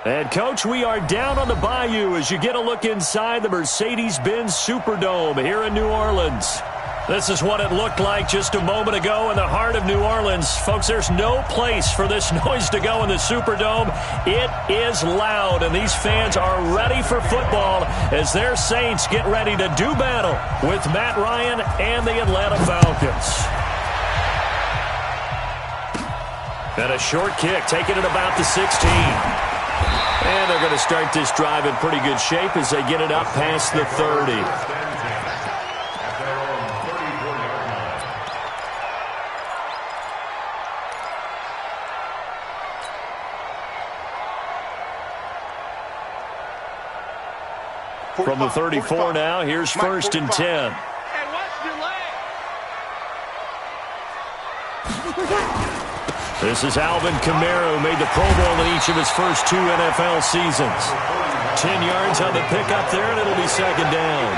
And, Coach, we are down on the bayou as you get a look inside the Mercedes-Benz Superdome here in New Orleans. This is what it looked like just a moment ago in the heart of New Orleans. Folks, there's no place for this noise to go in the Superdome. It is loud, and these fans are ready for football as their Saints get ready to do battle with Matt Ryan and the Atlanta Falcons. And a short kick, taking it about the 16. And they're going to start this drive in pretty good shape as they get it up past the 30. From the 34 now, here's 1st and 10. This is Alvin Kamara, who made the Pro Bowl in each of his first 2 NFL seasons. 10 yards on the pickup there, and it'll be 2nd down.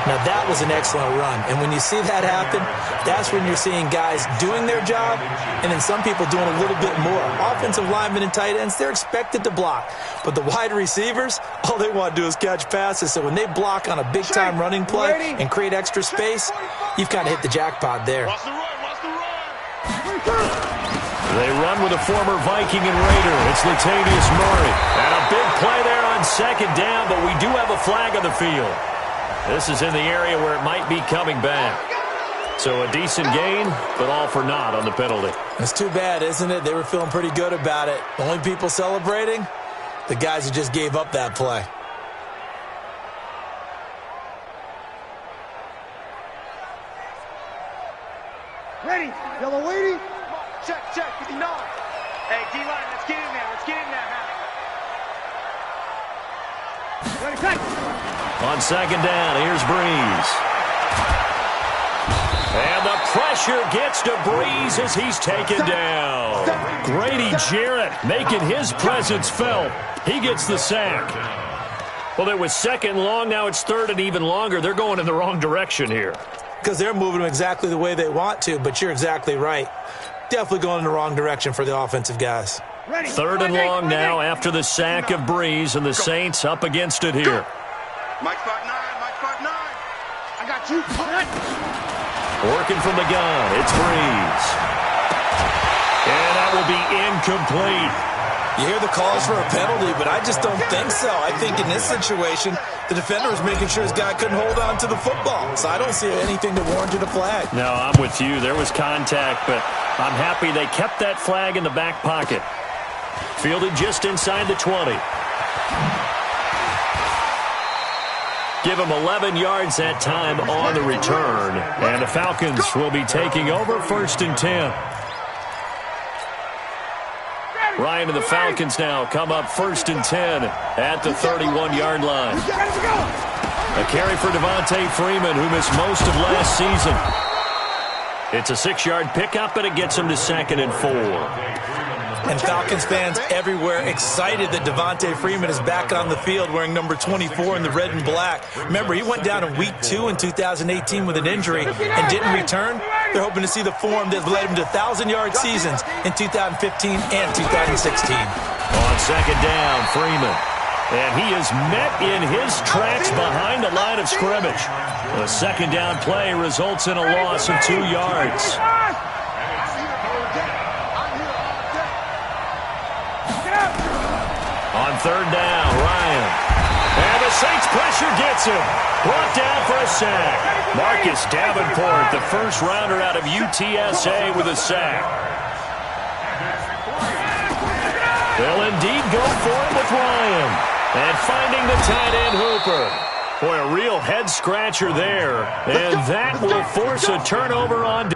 Now, that was an excellent run. And when you see that happen, that's when you're seeing guys doing their job and then some people doing a little bit more. Offensive linemen and tight ends, they're expected to block. But the wide receivers, all they want to do is catch passes. So when they block on a big-time running play and create extra space, you've kind of hit the jackpot there. They run with a former Viking and Raider. It's Latavius Murray. And a big play there on 2nd down, but we do have a flag on the field. This is in the area where it might be coming back. So a decent gain, but all for naught on the penalty. It's too bad, isn't it? They were feeling pretty good about it. The only people celebrating, the guys who just gave up that play. Ready. Yellow waiting. Check, 59. Hey, D-line, let's get in there. Let's get in there, man. Ready, cut. On 2nd down, here's Breeze. And the pressure gets to Breeze as he's taken down. Grady Jarrett making his presence felt. He gets the sack. Well, it was 2nd and long. Now it's 3rd and even longer. They're going in the wrong direction here. Because they're moving them exactly the way they want to, but you're exactly right. Definitely going in the wrong direction for the offensive guys. 3rd and long now after the sack of Breeze, and the Saints up against it here. Mike 5'9", Mike 5'9". I got you. Working from the gun, it's Breeze. And that will be incomplete. You hear the calls for a penalty, but I just don't think so. I think in this situation, the defender was making sure his guy couldn't hold on to the football. So I don't see anything that warranted a flag. No, I'm with you. There was contact, but I'm happy they kept that flag in the back pocket. Fielded just inside the 20. Give him 11 yards that time on the return. And the Falcons will be taking over 1st and 10. Ryan and the Falcons now come up 1st and 10 at the 31-yard line. A carry for Devontae Freeman, who missed most of last season. It's a 6-yard pickup, and it gets him to 2nd and 4. And Falcons fans everywhere excited that Devontae Freeman is back on the field wearing number 24 in the red and black. Remember, he went down in week 2 in 2018 with an injury and didn't return. They're hoping to see the form that led him to 1,000-yard seasons in 2015 and 2016. On 2nd down, Freeman. And he is met in his tracks behind the line of scrimmage. The 2nd down play results in a loss of 2 yards. On 3rd down, Ryan. And the Saints pressure gets him. Brought down for a sack. Marcus Davenport, the first rounder out of UTSA with a sack. They'll indeed go for it with Ryan. And finding the tight end Hooper. Boy, a real head-scratcher there. And that will force a turnover on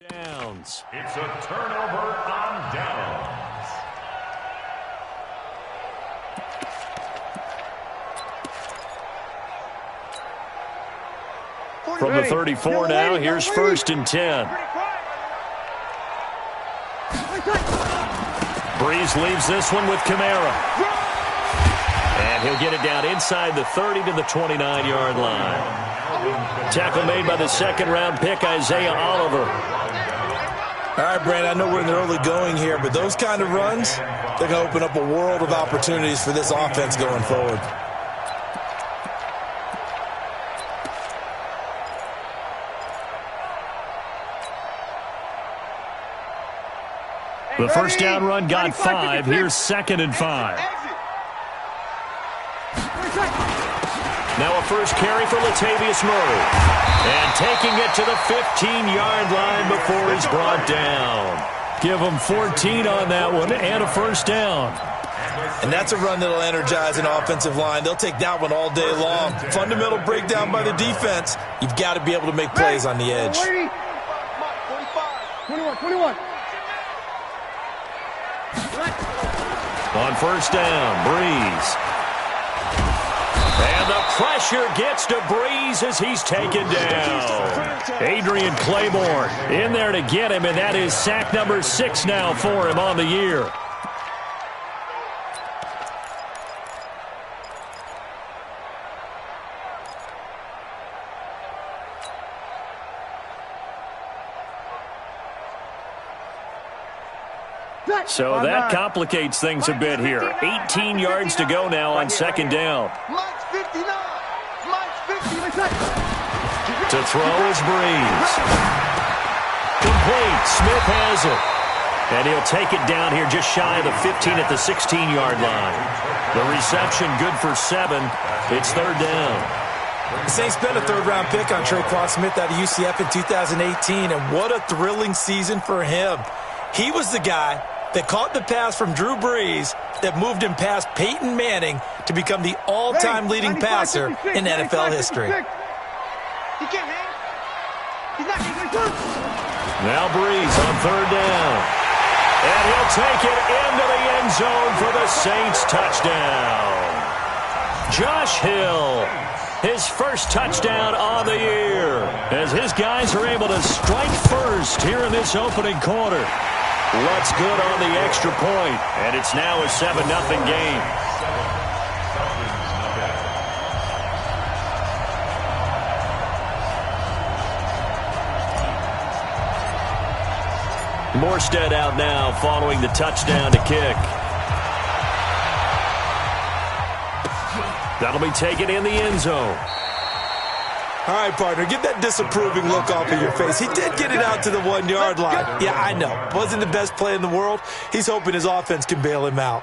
Downs. It's a turnover on downs. From the 34 now, here's 1st and 10. Breeze leaves this one with Kamara. And he'll get it down inside the 30 to the 29-yard line. Tackle made by the second-round pick, Isaiah Oliver. All right, Brandon, I know we're in the early going here, but those kind of runs, they're going to open up a world of opportunities for this offense going forward. The first down run got 5. Here's 2nd and 5. Now a first carry for Latavius Murray. And taking it to the 15-yard line before he's brought down. Give him 14 on that one and a first down. And that's a run that'll energize an offensive line. They'll take that one all day long. Fundamental breakdown by the defense. You've got to be able to make plays on the edge. 21. On first down, Breeze. And the pressure gets to Breeze as he's taken down. Adrian Claiborne in there to get him, and that is sack number 6 now for him on the year. So that complicates things a bit here. 18 yards to go now on second down. To throw is Breeze. Complete. Smith has it. And he'll take it down here just shy of the 15 at the 16-yard line. The reception good for 7. It's third down. The Saints spent a third-round pick on Traquan Smith out of UCF in 2018, and what a thrilling season for him. He was the guy that caught the pass from Drew Brees that moved him past Peyton Manning to become the all-time leading passer in NFL history. He can't hang. He's not getting Now Brees on third down. And he'll take it into the end zone for the Saints touchdown. Josh Hill, his first touchdown on the year, as his guys are able to strike first here in this opening quarter. What's good on the extra point, and it's now a 7-0 game. Morstead out now following the touchdown to kick. That'll be taken in the end zone. All right, partner, get that disapproving look off of your face. He did get it out to the 1-yard line. Yeah, I know. Wasn't the best play in the world. He's hoping his offense can bail him out.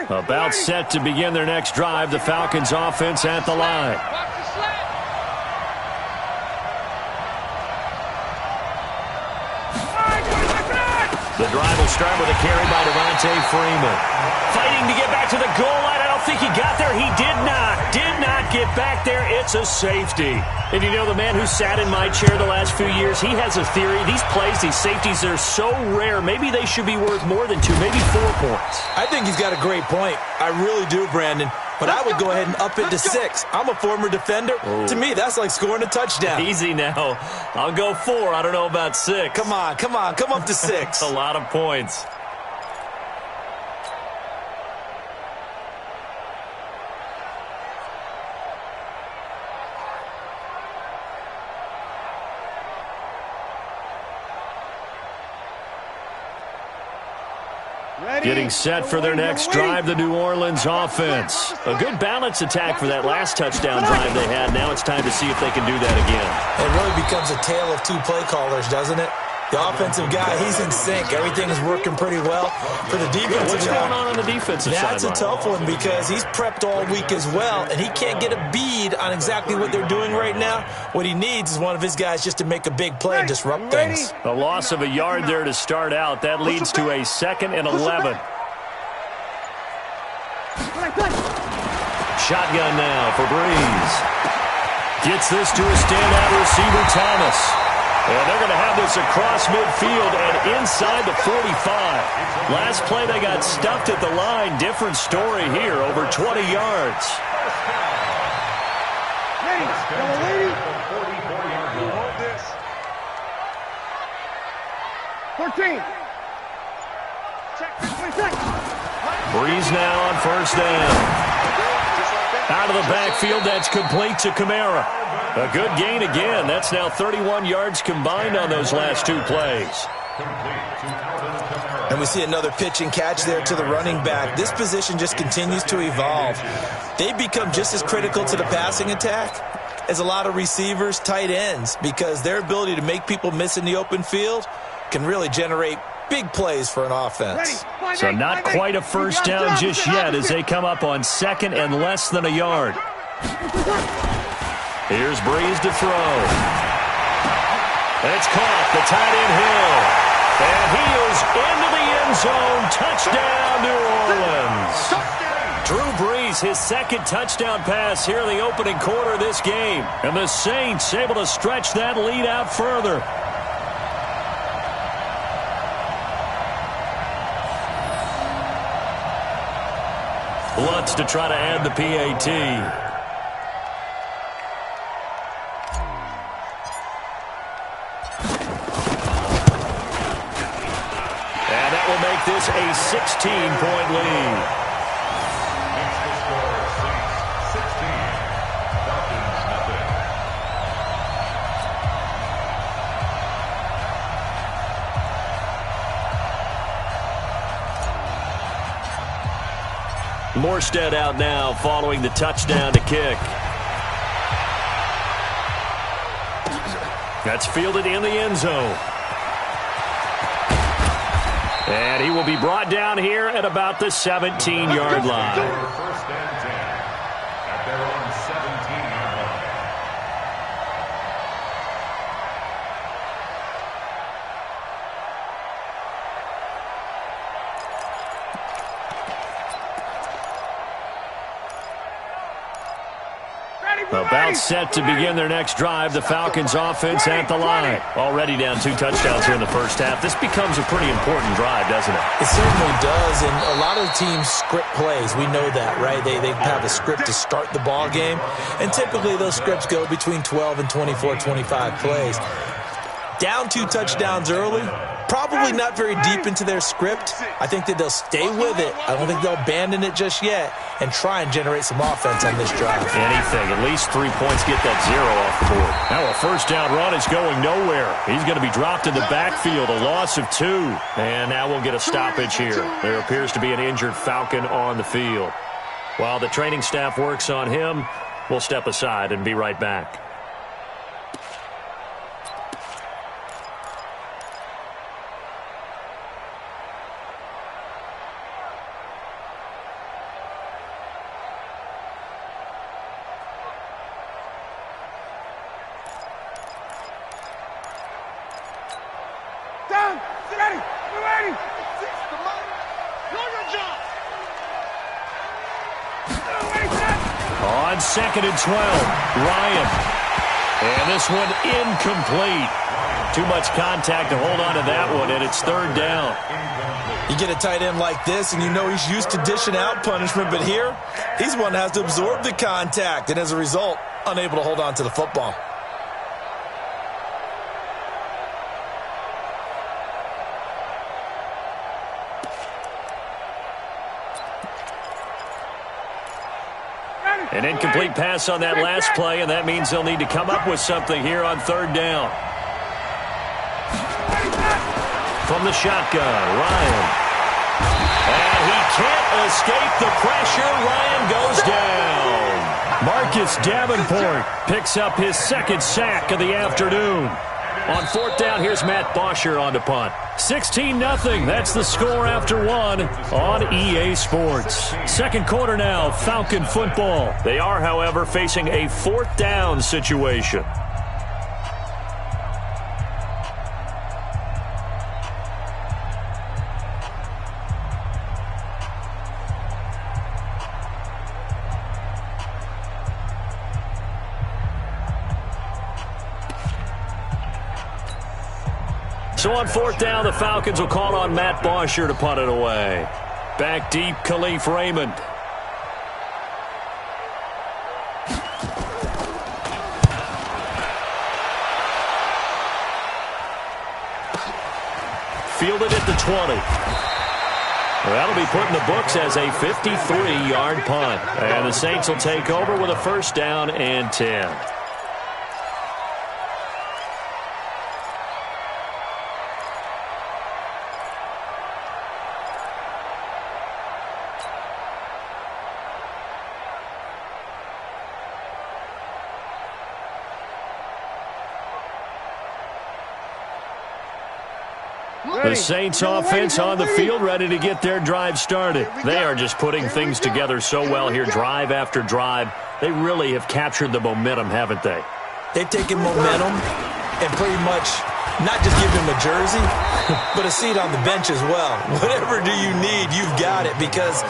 About set to begin their next drive, the Falcons offense at the line. The drive will start with a carry by Devontae Freeman. Fighting to get back to the goal line. I don't think he got there. He did not. Did not get back there. It's a safety. And you know, the man who sat in my chair the last few years, he has a theory. These plays, these safeties, they're so rare. Maybe they should be worth more than 2, maybe 4 points. I think he's got a great point. I really do, Brandon. But I would go ahead and up it to 6. I'm a former defender. Ooh. To me, that's like scoring a touchdown. Easy now. I'll go 4. I don't know about 6. Come on. Come up to 6. A lot of points. Getting set for their next drive, the New Orleans offense. A good balance attack for that last touchdown drive they had. Now it's time to see if they can do that again. It really becomes a tale of 2 play callers, doesn't it? The offensive guy, he's in sync. Everything is working pretty well. For the defensive What's guy, going on the defensive side? that's a tough one because he's prepped all week as well, and he can't get a bead on exactly what they're doing right now. What he needs is one of his guys just to make a big play and disrupt things. A loss of a yard there to start out. That leads to a 2nd and 11. Shotgun now for Breeze. Gets this to a standout receiver, Thomas. And they're going to have this across midfield and inside the 45. Last play they got stuffed at the line. Different story here, over 20 yards. Ready, yellow lady. 14. Breeze now on first down. Out of the backfield, that's complete to Kamara. A good gain again. That's now 31 yards combined on those last 2 plays. And we see another pitch and catch there to the running back. This position just continues to evolve. They become just as critical to the passing attack as a lot of receivers, tight ends, because their ability to make people miss in the open field can really generate big plays for an offense. So not quite a first down just yet as they come up on 2nd and less than a yard. Here's Breeze to throw. It's caught, the tight end Hill. And he is into the end zone. Touchdown, New Orleans. Drew Brees, his 2nd touchdown pass here in the opening quarter of this game. And the Saints able to stretch that lead out further. Lutz to try to add the PAT. And that will make this a 16-point lead. Morstead out now following the touchdown to kick. That's fielded in the end zone. And he will be brought down here at about the 17-yard line. First and 10 at their own 17-yard line. About set to begin their next drive. The Falcons offense at the line. Already down 2 touchdowns here in the first half. This becomes a pretty important drive, doesn't it? It certainly does, and a lot of teams script plays. We know that, right? They have a script to start the ball game, and typically those scripts go between 12 and 24, 25 plays. Down 2 touchdowns early, probably not very deep into their script. I think that they'll stay with it. I don't think they'll abandon it just yet and try and generate some offense on this drive. Anything. At least 3 points, get that 0 off the board. Now a first down run is going nowhere. He's going to be dropped in the backfield, a loss of 2. And now we'll get a stoppage here. There appears to be an injured Falcon on the field. While the training staff works on him, we'll step aside and be right back. On 2nd and 12, Ryan. And this one incomplete. Too much contact to hold on to that one, and it's 3rd down. You get a tight end like this, and you know he's used to dishing out punishment, but here, he's one that has to absorb the contact, and as a result, unable to hold on to the football. An incomplete pass on that last play, and that means they'll need to come up with something here on 3rd down. From the shotgun, Ryan. And he can't escape the pressure. Ryan goes down. Marcus Davenport picks up his 2nd sack of the afternoon. On fourth down, here's Matt Bosher on to punt. 16-0. That's the score after one on EA Sports. Second quarter now, Falcon football. They are, however, facing a fourth down situation. So on fourth down, the Falcons will call on Matt Bosher to punt it away. Back deep, Khalif Raymond. Fielded at the 20. That'll be put in the books as a 53-yard punt. And the Saints will take over with a first down and 10. The Saints offense on the field, ready to get their drive started. They are just putting things together so well here, drive after drive. They really have captured the momentum, haven't they? They've taken momentum and pretty much not just give him a jersey, but a seat on the bench as well. Whatever do you need, you've got it, because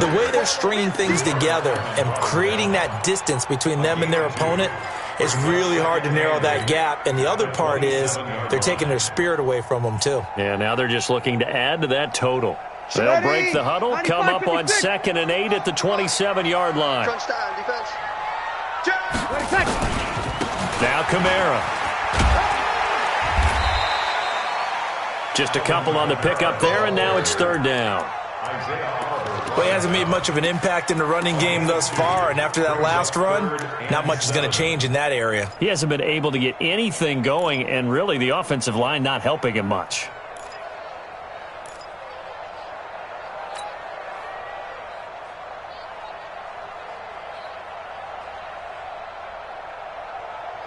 the way they're stringing things together and creating that distance between them and their opponent, it's really hard to narrow that gap. And the other part is they're taking their spirit away from them, too. Yeah, now they're just looking to add to that total. They'll break the huddle, come up on 2nd and 8 at the 27-yard line. Now Kamara. Just a couple on the pickup there, and now it's third down. Well, he hasn't made much of an impact in the running game thus far, and after that last run, not much is going to change in that area. He hasn't been able to get anything going, and really the offensive line not helping him much.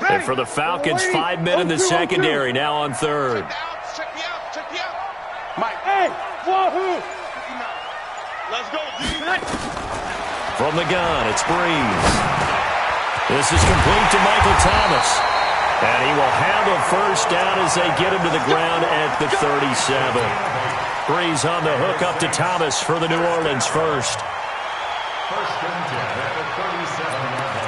And for the Falcons, 5 men in the secondary, now on third. Check me out. Mike. Hey, wahoo! Let's go, D. From the gun, it's Breeze. This is complete to Michael Thomas. And he will have a first down as they get him to the ground at the 37. Breeze on the hook up to Thomas for the New Orleans first. First and 10 at the 37-yard line.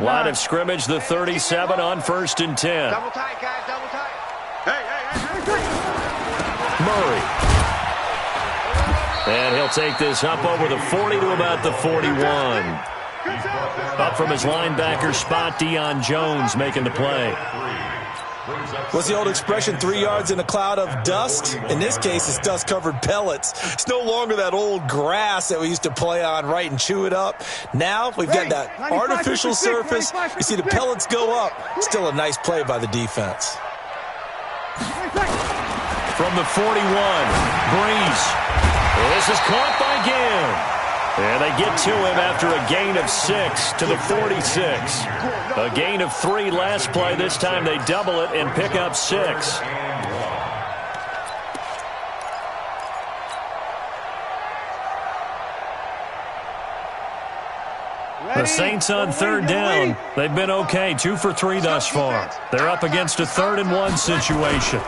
Line of scrimmage, the 37 on 1st and 10. Double tight, guys, double tight. Hey. Murray. And he'll take this up over the 40 to about the 41. Up from his linebacker spot, Deion Jones making the play. What's the old expression, 3 yards in a cloud of dust? In this case, it's dust-covered pellets. It's no longer that old grass that we used to play on, right, and chew it up. Now we've got that artificial surface. You see the pellets go up. Still a nice play by the defense. From the 41, Breeze. This is caught by Gill. And they get to him after a gain of 6 to the 46. A gain of 3 last play. This time they double it and pick up 6. The Saints on third down. They've been okay, 2 for 3 thus far. They're up against a 3rd and 1 situation.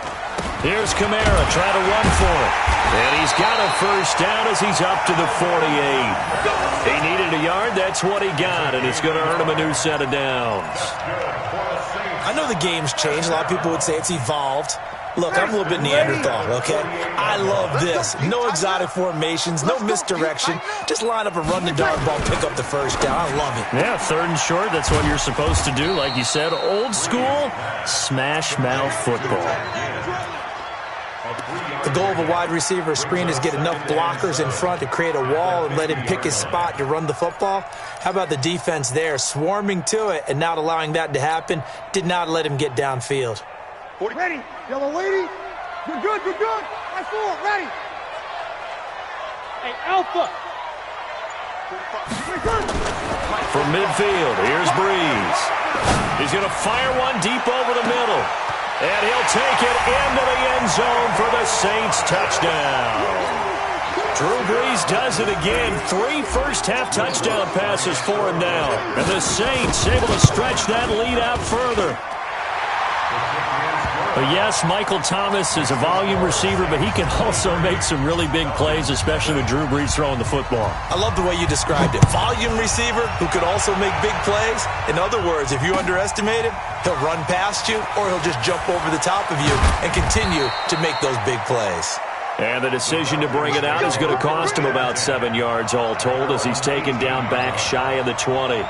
Here's Kamara trying to run for it. And he's got a first down as he's up to the 48. He needed a yard. That's what he got, and it's going to earn him a new set of downs. I know the game's changed. A lot of people would say it's evolved. Look, I'm a little bit Neanderthal, okay? I love this. No exotic formations, no misdirection. Just line up and run the darn ball, pick up the first down. I love it. Yeah, 3rd and short. That's what you're supposed to do. Like you said, old school, smash mouth football. The goal of a wide receiver screen is get enough blockers in front to create a wall and let him pick his spot to run the football. How about the defense there, swarming to it and not allowing that to happen? Did not let him get downfield. Ready, yellow lady. Good. That's full. Ready. Hey, Alpha. From midfield, here's Breeze. He's going to fire one deep over the middle. And he'll take it into the end zone for the Saints touchdown. Drew Brees does it again. 3 first-half touchdown passes for him now. And the Saints able to stretch that lead out further. But yes, Michael Thomas is a volume receiver, but he can also make some really big plays, especially with Drew Brees throwing the football. I love the way you described it. Volume receiver who could also make big plays. In other words, if you underestimate him, he'll run past you or he'll just jump over the top of you and continue to make those big plays. And the decision to bring it out is going to cost him about 7 yards all told as he's taken down back shy of the 20.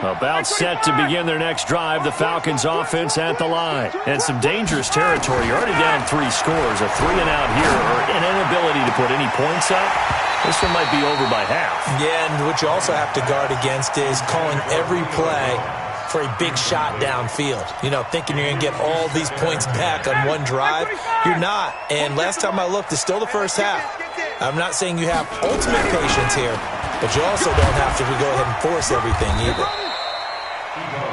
About set to begin their next drive, the Falcons offense at the line. And some dangerous territory. You're already down 3 scores. A 3-and-out here or an inability to put any points up. This one might be over by half. Yeah, and what you also have to guard against is calling every play for a big shot downfield. You know, thinking you're going to get all these points back on one drive. You're not. And last time I looked, it's still the first half. I'm not saying you have ultimate patience here, but you also don't have to go ahead and force everything either.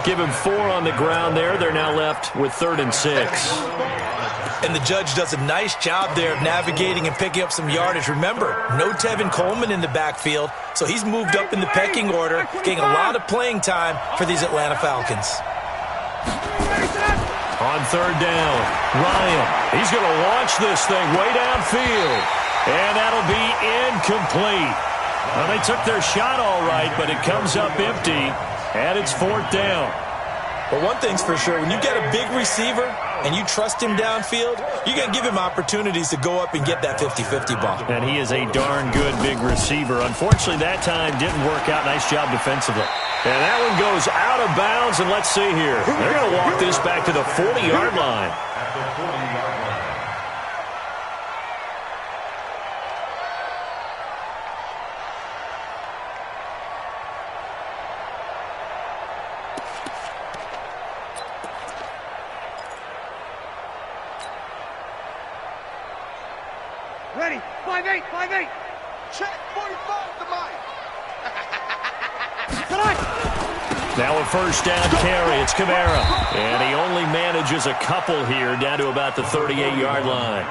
Give him 4 on the ground there. They're now left with 3rd and 6. And the judge does a nice job there of navigating and picking up some yardage. Remember, no Tevin Coleman in the backfield, so he's moved up in the pecking order, getting a lot of playing time for these Atlanta Falcons. On 3rd down, Ryan. He's going to launch this thing way downfield. And that'll be incomplete. Well, they took their shot all right, but it comes up empty. And it's 4th down. But one thing's for sure, when you get a big receiver and you trust him downfield, you're going to give him opportunities to go up and get that 50-50 ball. And he is a darn good big receiver. Unfortunately, that time didn't work out. Nice job defensively. And that one goes out of bounds, and let's see here. They're going to walk this back to the 40-yard line. At the 40-yard line. Ready. 5-8, 5-8. Check 45 to Mike. Now a first down carry. It's Kamara. And he only manages a couple here down to about the 38-yard line.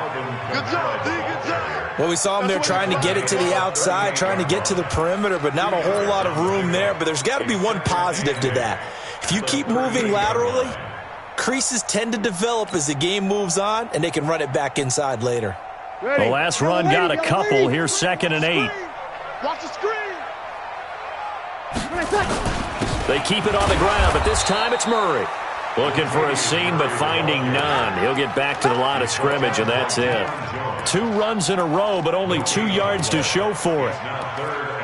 Good job, D. Good job. Well, we saw him there trying to get it to the outside, trying to get to the perimeter, but not a whole lot of room there. But there's got to be one positive to that. If you keep moving laterally, creases tend to develop as the game moves on, and they can run it back inside later. The last run got a couple. Here's 2nd and 8. Watch the screen. They keep it on the ground, but this time it's Murray. Looking for a seam, but finding none. He'll get back to the line of scrimmage, and that's it. 2 runs in a row, but only 2 yards to show for it. Now 3rd and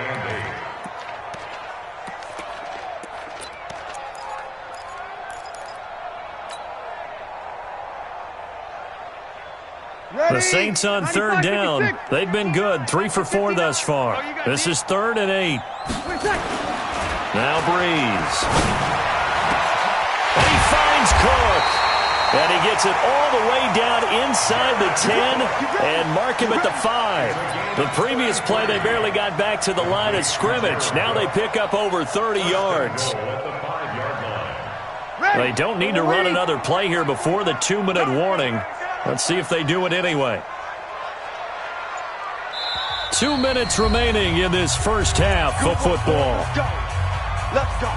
8. The Saints on 3rd down. They've been good. 3 for 4 thus far. This is 3rd and 8. Now Breeze. And he finds Cook. And he gets it all the way down inside the 10 and mark him at the 5. The previous play, they barely got back to the line of scrimmage. Now they pick up over 30 yards. They don't need to run another play here before the 2-minute warning. Let's see if they do it anyway. 2 minutes remaining in this first half of football. Let's go.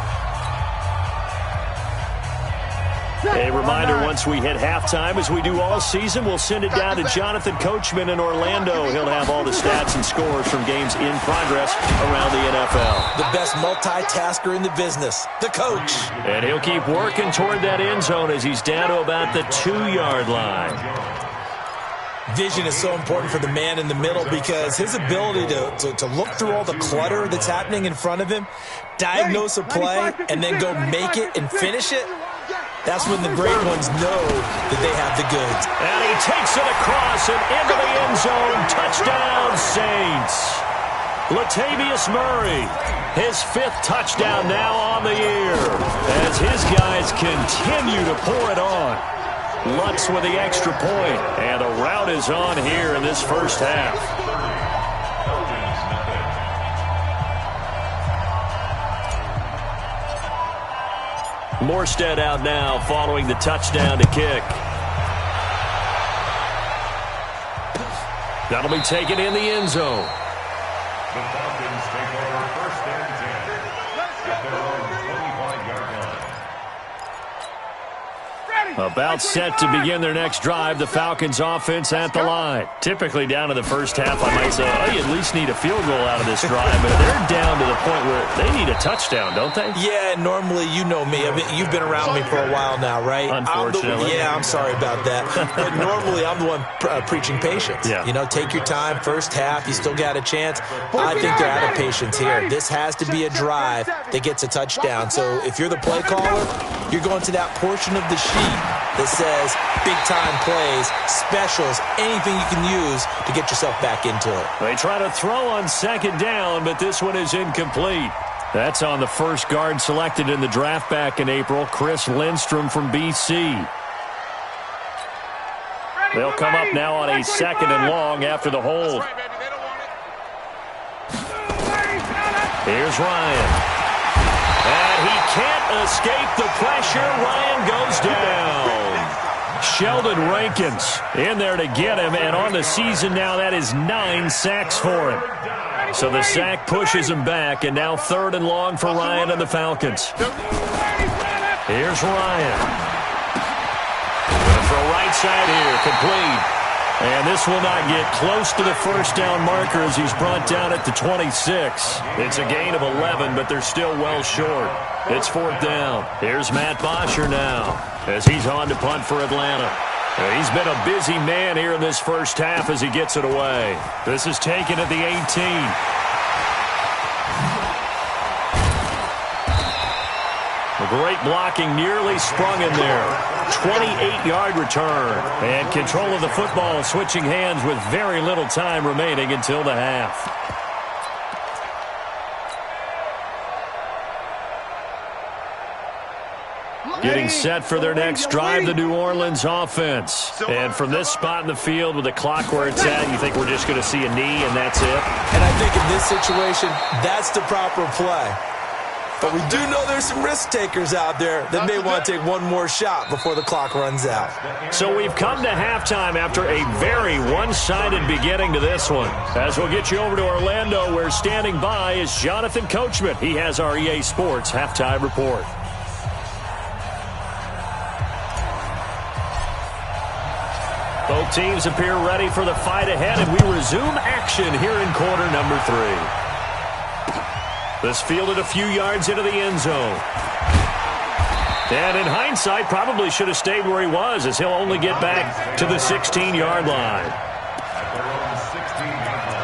A reminder, once we hit halftime, as we do all season, we'll send it down to Jonathan Coachman in Orlando. He'll have all the stats and scores from games in progress around the NFL. The best multitasker in the business, the coach. And he'll keep working toward that end zone as he's down to about the 2-yard line. Vision is so important for the man in the middle because his ability to look through all the clutter that's happening in front of him, diagnose a play, and then go make it and finish it, that's when the great ones know that they have the goods. And he takes it across and into the end zone. Touchdown, Saints. Latavius Murray. His 5th touchdown now on the year as his guys continue to pour it on. Lutz with the extra point, and the rout is on here in this first half. Morstead out now following the touchdown to kick. That'll be taken in the end zone. The Falcons take over 1st and 10 at their own 25-yard line. About set to begin their next drive, the Falcons offense at the line. Typically down to the first half, I might say, oh, you at least need a field goal out of this drive, but they're down to the point where they need a touchdown, don't they? Yeah, normally, you know me. I mean, you've been around me for a while now, right? Unfortunately. I'm sorry about that. But normally, I'm the one preaching patience. Yeah. You know, take your time, first half, you still got a chance. I think they're out of patience here. This has to be a drive that gets a touchdown. So if you're the play caller, you're going to that portion of the sheet that says big-time plays, specials, anything you can use to get yourself back into it. They try to throw on 2nd down, but this one is incomplete. That's on the first guard selected in the draft back in April, Chris Lindstrom from BC. They'll come up now on a 2nd and long after the hold. Here's Ryan. And he can't escape the pressure. Ryan goes down. Sheldon Rankins in there to get him, and on the season now, that is 9 sacks for him. So the sack pushes him back, and now 3rd and long for Ryan and the Falcons. Here's Ryan. Going for a right side here, complete. And this will not get close to the first down marker as he's brought down at the 26. It's a gain of 11, but they're still well short. It's 4th down. Here's Matt Bosher now as he's on to punt for Atlanta. He's been a busy man here in this first half as he gets it away. This is taken at the 18. A great blocking, nearly sprung in there. 28-yard return. And control of the football switching hands with very little time remaining until the half. Getting set for their next drive, the New Orleans offense. And from this spot in the field with the clock where it's at, you think we're just going to see a knee and that's it? And I think in this situation, that's the proper play. But we do know there's some risk takers out there that may want to take one more shot before the clock runs out. So we've come to halftime after a very one-sided beginning to this one. As we'll get you over to Orlando, where standing by is Jonathan Coachman. He has our EA Sports halftime report. Both teams appear ready for the fight ahead, and we resume action here in quarter number 3. This fielded a few yards into the end zone. And in hindsight, probably should have stayed where he was, as he'll only get back to the 16-yard line. At their own 16-yard line.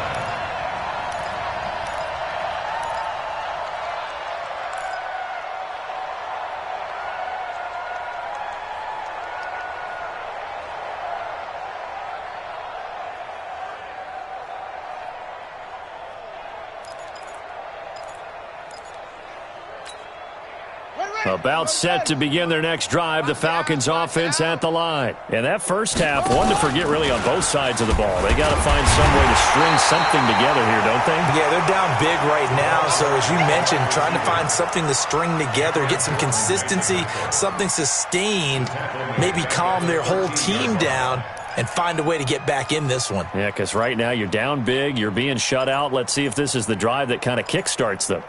About set to begin their next drive, the Falcons offense at the line. And that first half, one to forget really on both sides of the ball. They got to find some way to string something together here, don't they? Yeah, they're down big right now. So as you mentioned, trying to find something to string together, get some consistency, something sustained, maybe calm their whole team down and find a way to get back in this one. Yeah, because right now you're down big, you're being shut out. Let's see if this is the drive that kind of kickstarts them.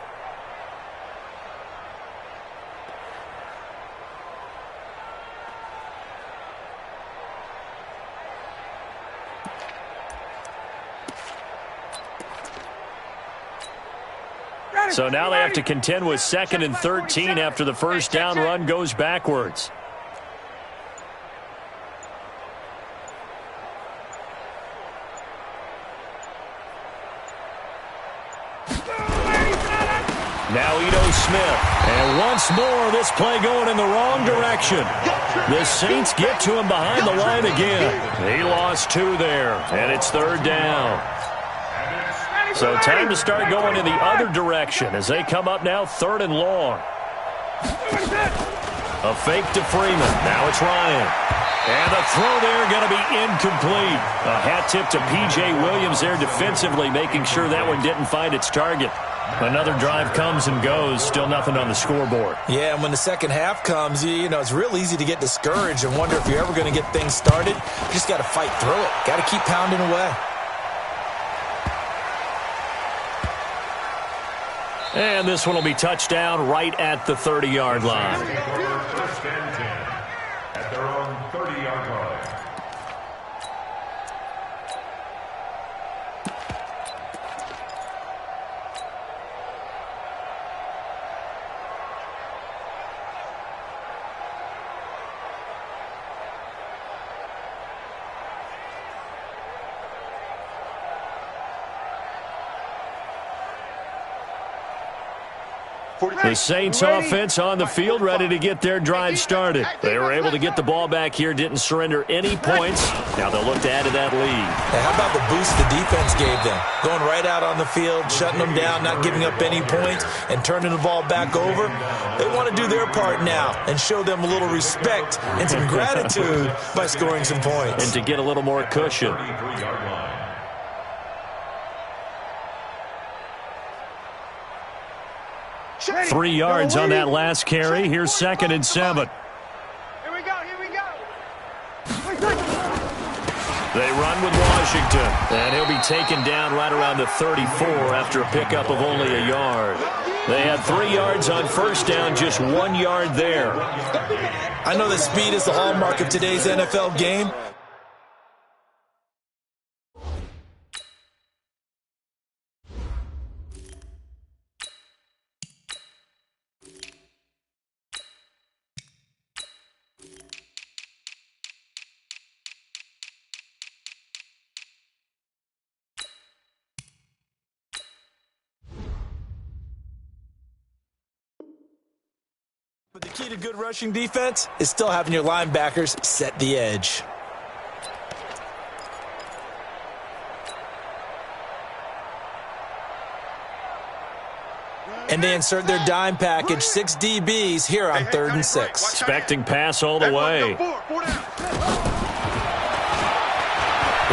So now they have to contend with 2nd and 13 after the first down run goes backwards. Now Ito Smith. And once more, this play going in the wrong direction. The Saints get to him behind the line again. He lost 2 there, and it's 3rd down. So time to start going in the other direction as they come up now 3rd and long. A fake to Freeman. Now it's Ryan. And the throw there going to be incomplete. A hat tip to P.J. Williams there defensively, making sure that one didn't find its target. Another drive comes and goes. Still nothing on the scoreboard. Yeah, and when the second half comes, you know, it's real easy to get discouraged and wonder if you're ever going to get things started. You just got to fight through it. Got to keep pounding away. And this one will be touchdown right at the 30-yard line. First and 10 at their own 30-yard line. The Saints offense on the field, ready to get their drive started. They were able to get the ball back here, didn't surrender any points. Now they'll look to add to that lead. How about the boost the defense gave them? Going right out on the field, shutting them down, not giving up any points, and turning the ball back over. They want to do their part now and show them a little respect and some gratitude by scoring some points. And to get a little more cushion. 33-yard line. 3 yards on that last carry. Here's 2nd and 7. Here we go, here we go. They run with Washington. And he'll be taken down right around the 34 after a pickup of only a yard. They had 3 yards on first down, just 1 yard there. I know that speed is the hallmark of today's NFL game. But the key to good rushing defense is still having your linebackers set the edge. And they insert their dime package, 6 DBs here on 3rd and 6. Expecting pass all the way. He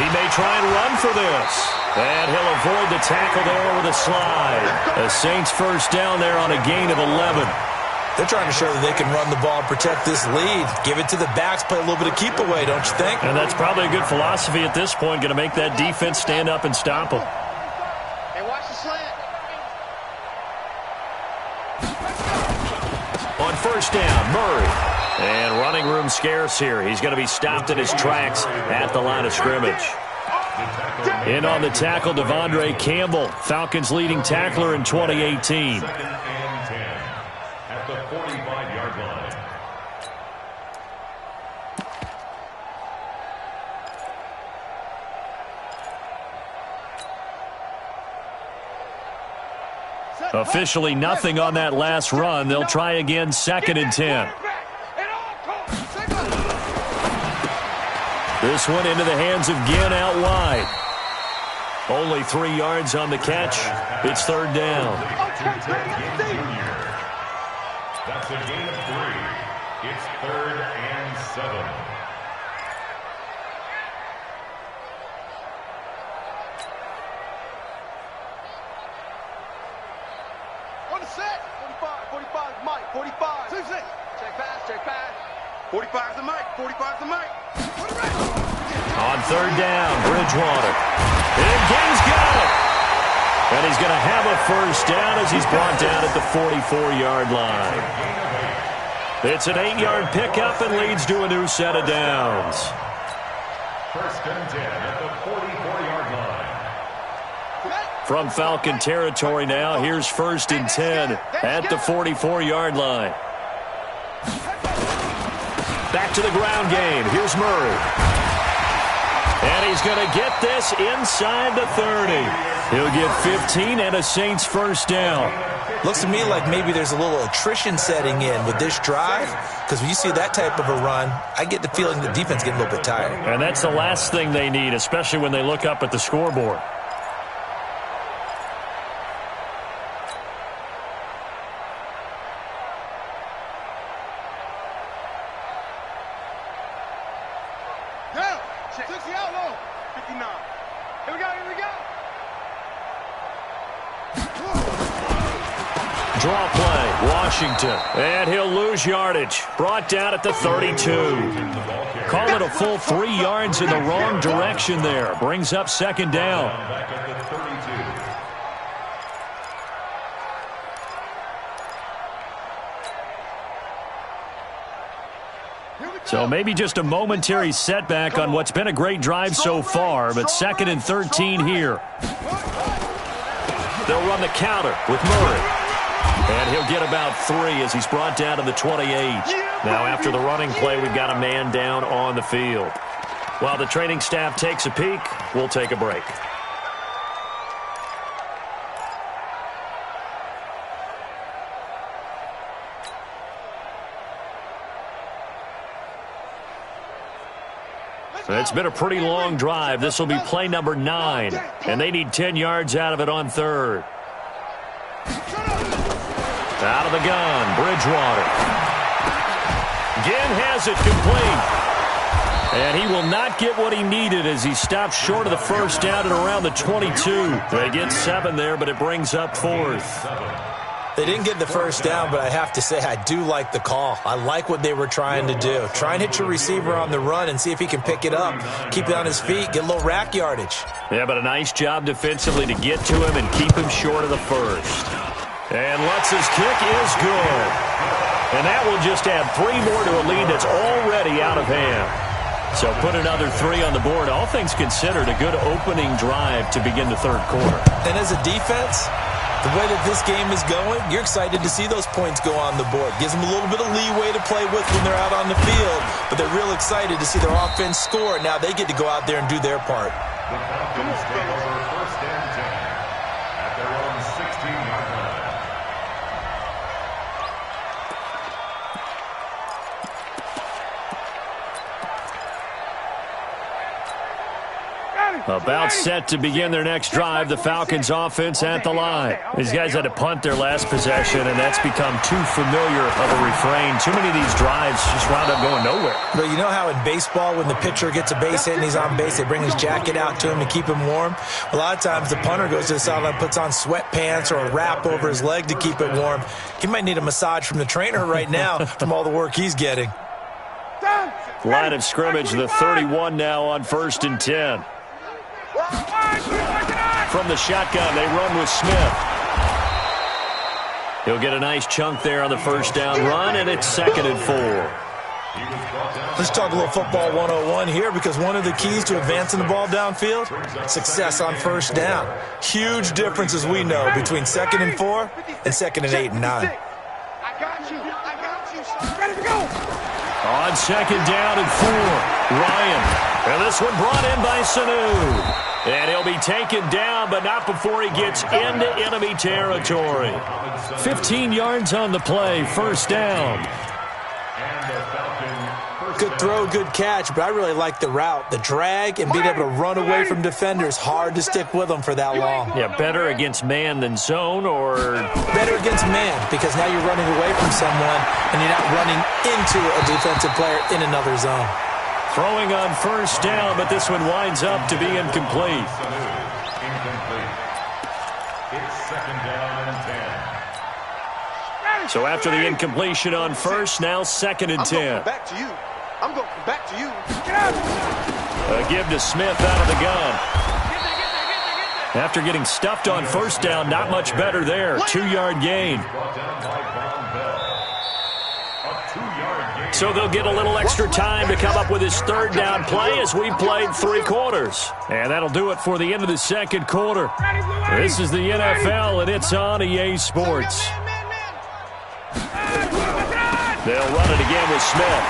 may try and run for this. And he'll avoid the tackle there with a slide. The Saints first down there on a gain of 11. They're trying to show that they can run the ball and protect this lead. Give it to the backs, play a little bit of keep away, don't you think? And that's probably a good philosophy at this point, going to make that defense stand up and stop them. Hey, watch the slant. On first down, Murray. And running room scarce here. He's going to be stopped in his tracks at the line of scrimmage. In on the tackle, Devondre Campbell, Falcons leading tackler in 2018. At the 45-yard line. Officially nothing on that last run. They'll try again, 2nd and 10. This one into the hands of Ginn out wide. Only 3 yards on the catch. It's 3rd down. That's a gain of 3. It's 3rd and 7. On the set. 45 is Mike. 45. 2-6. Check pass. 45 is the Mike. 45 is the Mike. On 3rd down, Bridgewater. And Ginn's got it. And he's going to have a first down as he's brought down at the 44-yard line. It's an 8-yard pickup and leads to a new set of downs. 1st and 10 at the 44-yard line. From Falcon territory now, here's 1st and 10 at the 44-yard line. Back to the ground game. Here's Murray. And he's going to get this inside the 30. He'll get 15 and a Saints first down. Looks to me like maybe there's a little attrition setting in with this drive, because when you see that type of a run, I get the feeling the defense getting a little bit tired. And that's the last thing they need, especially when they look up at the scoreboard. 60 out low. 59. Here we go, here we go. Draw play, Washington. And he'll lose yardage. Brought down at the 32. Call it a full 3 yards in the wrong direction there. Brings up second down. So maybe just a momentary setback on what's been a great drive so far, but 2nd and 13 here. They'll run the counter with Murray. And he'll get about 3 as he's brought down to the 28. Now after the running play, we've got a man down on the field. While the training staff takes a peek, we'll take a break. It's been a pretty long drive. This will be play number 9, and they need 10 yards out of it on 3rd. Out of the gun, Bridgewater. Again has it complete. And he will not get what he needed as he stopped short of the first down at around the 22. They get 7 there, but it brings up 4th. They didn't get the first down, but I have to say I do like the call. I like what they were trying to do. Try and hit your receiver on the run and see if he can pick it up. Keep it on his feet, get a little rack yardage. Yeah, but a nice job defensively to get to him and keep him short of the first. And Lutz's kick is good. And that will just add 3 more to a lead that's already out of hand. So put another 3 on the board. All things considered, a good opening drive to begin the 3rd quarter. And as a defense, the way that this game is going, you're excited to see those points go on the board. Gives them a little bit of leeway to play with when they're out on the field, but they're real excited to see their offense score. Now they get to go out there and do their part. The Falcons take over 1st and 10 at their own 16-yard line. About set to begin their next drive, the Falcons offense at the line. These guys had to punt their last possession, and that's become too familiar of a refrain. Too many of these drives just wound up going nowhere. But you know how in baseball, when the pitcher gets a base hit and he's on base, they bring his jacket out to him to keep him warm? A lot of times the punter goes to the sideline, puts on sweatpants or a wrap over his leg to keep it warm. He might need a massage from the trainer right now from all the work he's getting. Line of scrimmage, the 31 now on 1st and 10. From the shotgun, they run with Smith. He'll get a nice chunk there on the first down run, and it's 2nd and 4. Let's talk a little football 101 here, because one of the keys to advancing the ball downfield, success on first down. Huge difference, as we know, between 2nd and 4 and 2nd and 8 and 9. I got you, son. Ready to go. On 2nd down and 4, Ryan. And this one brought in by Sanu. And he'll be taken down, but not before he gets into enemy territory. 15 yards on the play, 1st down. Good throw, good catch, but I really like the route. The drag and being able to run away from defenders, hard to stick with them for that long. Yeah, better against man than zone, or? Better against man, because now you're running away from someone and you're not running into a defensive player in another zone. Throwing on 1st down, but this one winds up to be incomplete. Incomplete. It's 2nd down and 10. So after the incompletion on 1st, now 2nd and 10. I'm going back to you. I'm going back to you. Get A out. give to Smith out of the gun. After getting stuffed on 1st down, not much better there. 2-yard gain. Brought down by Von Bell. A 2-yard gain. So they'll get a little extra time to come up with his 3rd down play as we played 3 quarters. And that'll do it for the end of the 2nd quarter. This is the NFL, and it's on EA Sports. They'll run it again with Smith.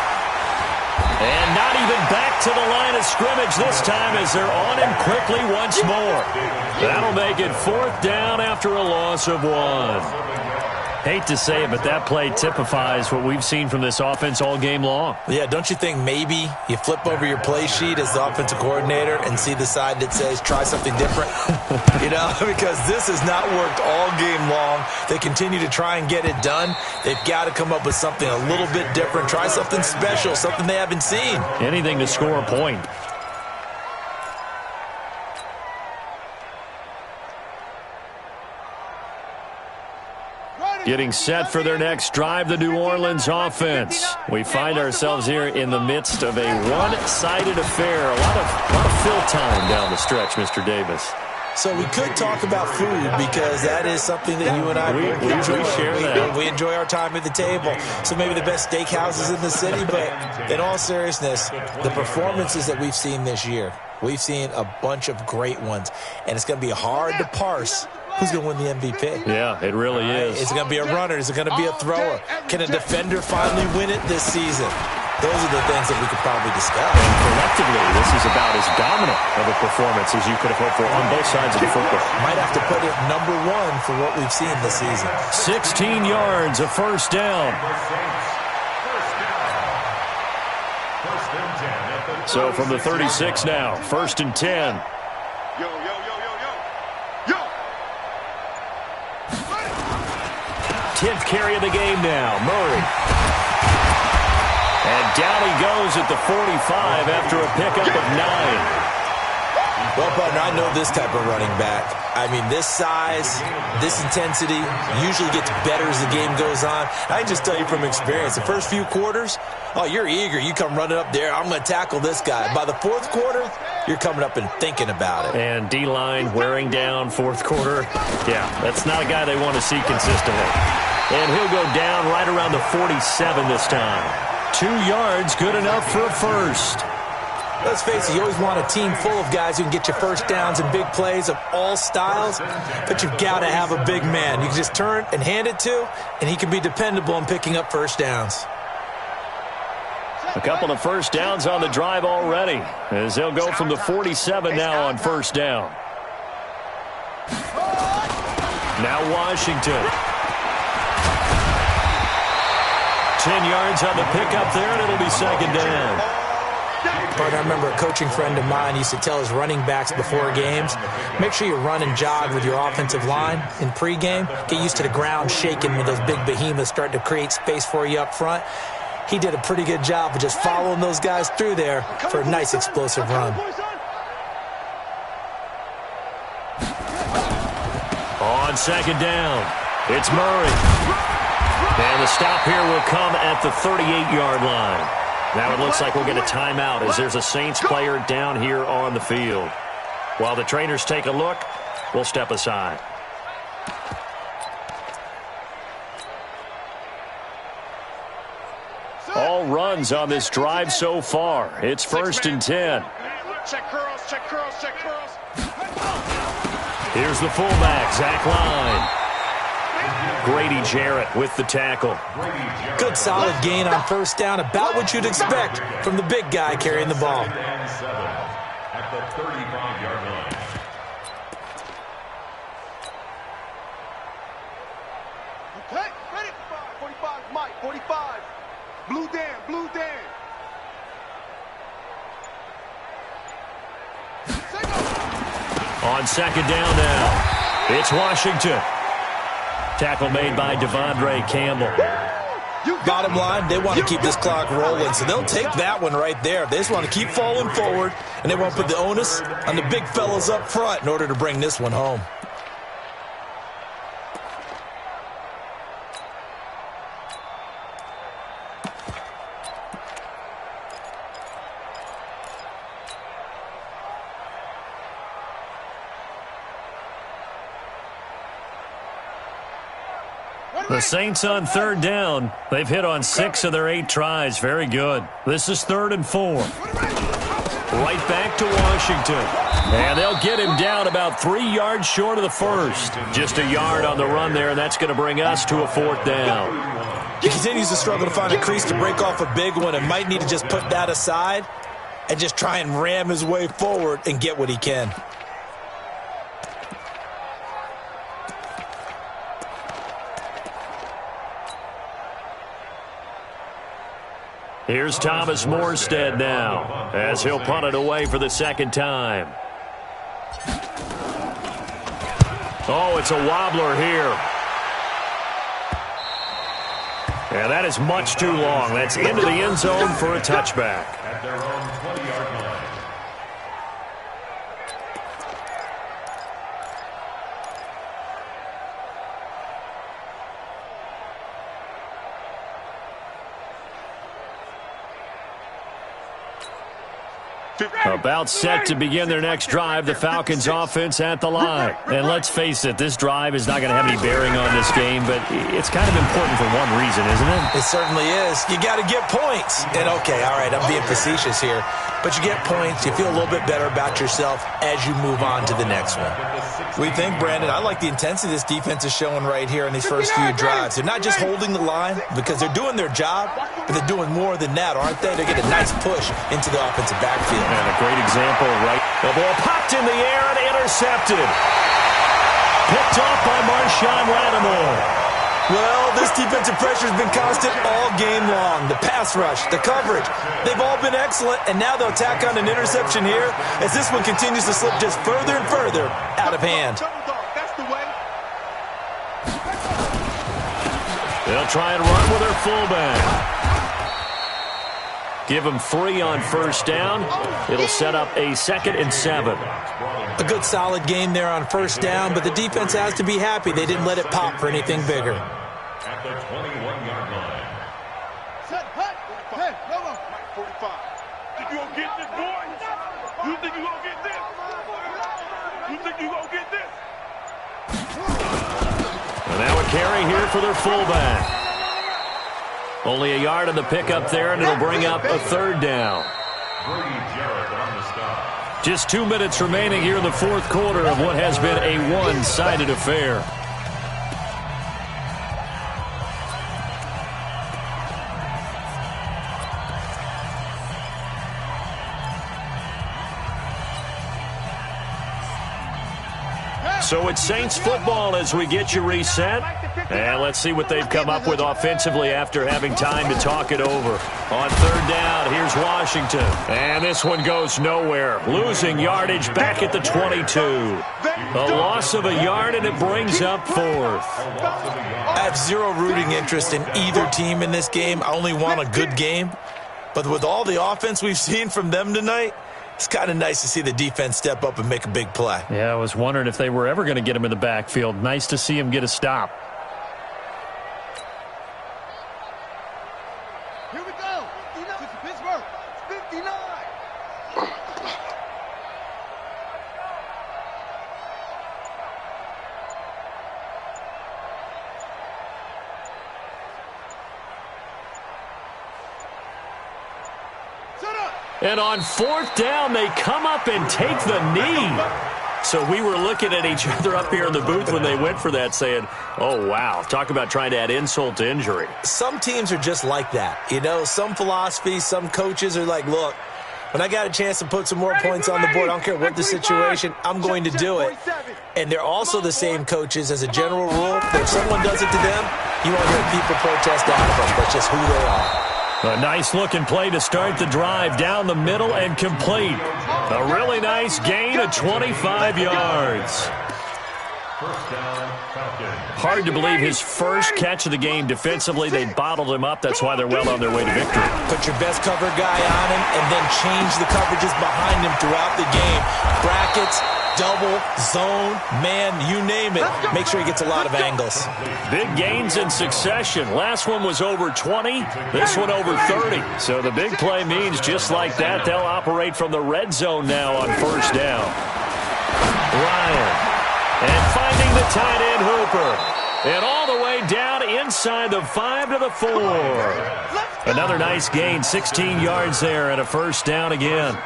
And not even back to the line of scrimmage this time as they're on him quickly once more. That'll make it 4th down after a loss of 1. Hate to say it, but that play typifies what we've seen from this offense all game long. Yeah, don't you think maybe you flip over your play sheet as the offensive coordinator and see the side that says try something different? You know, because this has not worked all game long. They continue to try and get it done. They've got to come up with something a little bit different. Try something special, something they haven't seen. Anything to score a point. Getting set for their next drive, the New Orleans offense. We find ourselves here in the midst of a one-sided affair. A lot of fill time down the stretch, Mr. Davis. So we could talk about food because that is something that you and I we share that. We enjoy our time at the table. So maybe the best steakhouses in the city, but in all seriousness, the performances that we've seen this year, we've seen a bunch of great ones, and it's going to be hard to parse who's going to win the MVP. Yeah, it really is. Is it going to be a runner? Is it going to be a thrower? Can a defender finally win it this season? Those are the things that we could probably discuss. And collectively, this is about as dominant of a performance as you could have hoped for on both sides of the football. Might have to put it number one for what we've seen this season. 16 yards, a first down. So from the 36 now, 1st and 10. Yo, yo, yo, yo, yo. Yo! 10th carry of the game now, Murray. And down he goes at the 45 after a pickup of 9. Well, partner, I know this type of running back. I mean, this size, this intensity usually gets better as the game goes on. I can just tell you from experience, the first few quarters, oh, you're eager. You come running up there, I'm going to tackle this guy. By the fourth quarter, you're coming up and thinking about it. And D-line wearing down fourth quarter. Yeah, that's not a guy they want to see consistently. And he'll go down right around the 47 this time. 2 yards, good enough for a first. Let's face it, you always want a team full of guys who can get you first downs and big plays of all styles, but you've got to have a big man. You can just turn and hand it to, and he can be dependable in picking up first downs. A couple of first downs on the drive already, as they'll go from the 47 now on first down. Now Washington. 10 yards on the pickup there, and it'll be second down. But I remember a coaching friend of mine used to tell his running backs before games, make sure you run and jog with your offensive line in pregame. Get used to the ground shaking when those big behemoths start to create space for you up front. He did a pretty good job of just following those guys through there for a nice explosive run. On second down, it's Murray. And the stop here will come at the 38-yard line. Now it looks like we'll get a timeout as there's a Saints player down here on the field. While the trainers take a look, we'll step aside. All runs on this drive so far. It's 1st and 10. Check curls, check curls, check curls. Here's the fullback, Zach Line. Grady Jarrett with the tackle. Good solid gain on first down, about what you'd expect from the big guy carrying the ball. At the 35-yard line. Okay, ready? 45, Mike, 45. Blue Dan, blue Dan. On second down now, it's Washington. Tackle made by Devondre Campbell. Bottom line, they want to keep this clock rolling, so they'll take that one right there. They just want to keep falling forward, and they won't put the onus on the big fellas up front in order to bring this one home. The Saints on third down. They've hit on 6 of their 8 tries. Very good. This is 3rd and 4. Right back to Washington. And they'll get him down about 3 yards short of the first. Just a yard on the run there, and that's going to bring us to a 4th down. He continues to struggle to find a crease to break off a big one and might need to just put that aside and just try and ram his way forward and get what he can. Here's Thomas Morstead now as he'll punt it away for the second time. Oh, it's a wobbler here. And that is much too long. That's into the end zone for a touchback. At their own 20-yard line. About set to begin their next drive, the Falcons offense at the line. And let's face it, this drive is not going to have any bearing on this game, but it's kind of important for one reason, isn't it? It certainly is. You got to get points. And okay, all right, I'm being facetious here, but you get points, you feel a little bit better about yourself as you move on to the next one. We think, Brandon, I like the intensity this defense is showing right here in these first few drives. They're not just holding the line because they're doing their job, but they're doing more than that, aren't they? They're getting a nice push into the offensive backfield. And a great example, right? The ball popped in the air and intercepted. Picked off by Marshawn Lattimore. Well, this defensive pressure has been constant all game long. The pass rush, the coverage, they've all been excellent, and now they'll tack on an interception here as this one continues to slip just further and further out of hand. That's the way. They'll try and run with their fullback. Give them 3 on first down. It'll set up a 2nd and 7. A good solid game there on first down, but the defense has to be happy they didn't let it pop for anything bigger. At the 21-yard line. Set, hut. Hey, no, 45. Think you gonna get this, boy? You think you gonna get this? You think you gonna get this? And now a carry here for their fullback. Only a yard on the pickup there, and it'll bring up a 3rd down. Just 2 minutes remaining here in the 4th quarter of what has been a one-sided affair. So it's Saints football as we get you reset. And let's see what they've come up with offensively after having time to talk it over. On 3rd down, here's Washington. And this one goes nowhere. Losing yardage back at the 22. A loss of a yard, and it brings up 4th. I have zero rooting interest in either team in this game. I only want a good game. But with all the offense we've seen from them tonight, it's kind of nice to see the defense step up and make a big play. Yeah, I was wondering if they were ever going to get him in the backfield. Nice to see him get a stop. Here we go. 59 to Pittsburgh. 59. And on 4th down, they come up and take the knee. So we were looking at each other up here in the booth when they went for that saying, oh, wow, talk about trying to add insult to injury. Some teams are just like that. You know, some philosophies, some coaches are like, look, when I got a chance to put some more points on the board, I don't care what the situation, I'm going to do it. And they're also the same coaches as a general rule. If someone does it to them, you won't hear people protest out of them. That's just who they are. A nice-looking play to start the drive down the middle and complete. A really nice gain of 25 yards. Hard to believe his first catch of the game defensively. They bottled him up. That's why they're well on their way to victory. Put your best cover guy on him and then change the coverages behind him throughout the game. Brackets, double, zone, man, you name it. Make sure he gets a lot of angles. Big gains in succession. Last one was over 20. This one over 30. So the big play means just like that, they'll operate from the red zone now on first down. Ryan. And finding the tight end Hooper. And all the way down inside the 5 to the 4. Another nice gain, 16 yards there and a first down again.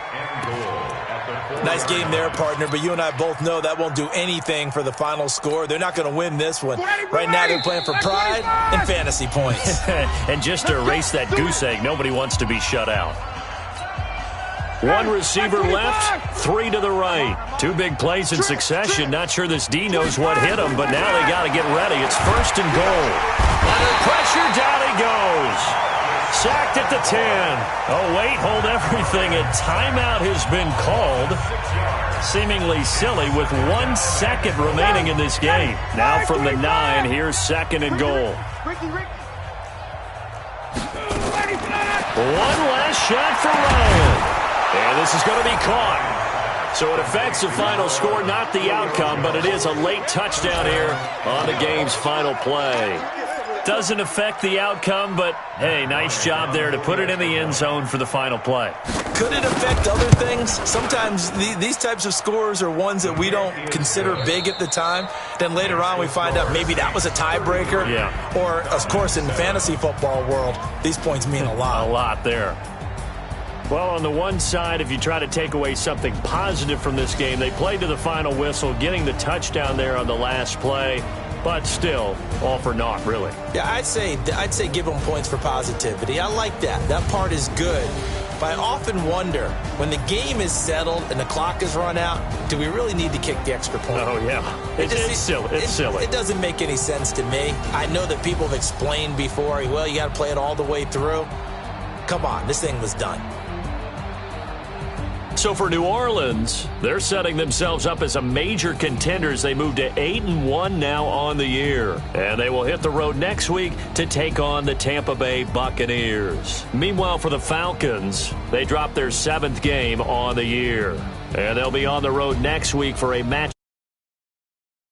Nice game there, partner, but you and I both know that won't do anything for the final score. They're not going to win this one. Right now they're playing for pride and fantasy points. And just to erase that goose egg, nobody wants to be shut out. One receiver left, 3 to the right. 2 big plays in succession. Not sure this D knows what hit him, but now they got to get ready. It's 1st and goal. Under pressure, down he goes. Sacked at the 10. Oh, wait, hold everything. A timeout has been called. Seemingly silly with 1 second remaining in this game. Now from the 9, here's 2nd and goal. One last shot for Ryan. And this is going to be caught. So it affects the final score, not the outcome, but it is a late touchdown here on the game's final play. Doesn't affect the outcome, but, hey, nice job there to put it in the end zone for the final play. Could it affect other things? Sometimes these types of scores are ones that we don't consider big at the time. Then later on we find out maybe that was a tiebreaker. Yeah. Or, of course, in the fantasy football world, these points mean a lot. A lot there. Well, on the one side, if you try to take away something positive from this game, they played to the final whistle, getting the touchdown there on the last play. But still, all for naught, really. Yeah, I'd say give them points for positivity. I like that. That part is good. But I often wonder, when the game is settled and the clock is run out, do we really need to kick the extra point? Oh, yeah. It's silly. It's silly. It doesn't make any sense to me. I know that people have explained before, well, you got to play it all the way through. Come on, this thing was done. So for New Orleans, they're setting themselves up as a major contender as they move to 8-1 now on the year. And they will hit the road next week to take on the Tampa Bay Buccaneers. Meanwhile, for the Falcons, they dropped their 7th game on the year. And they'll be on the road next week for a matchup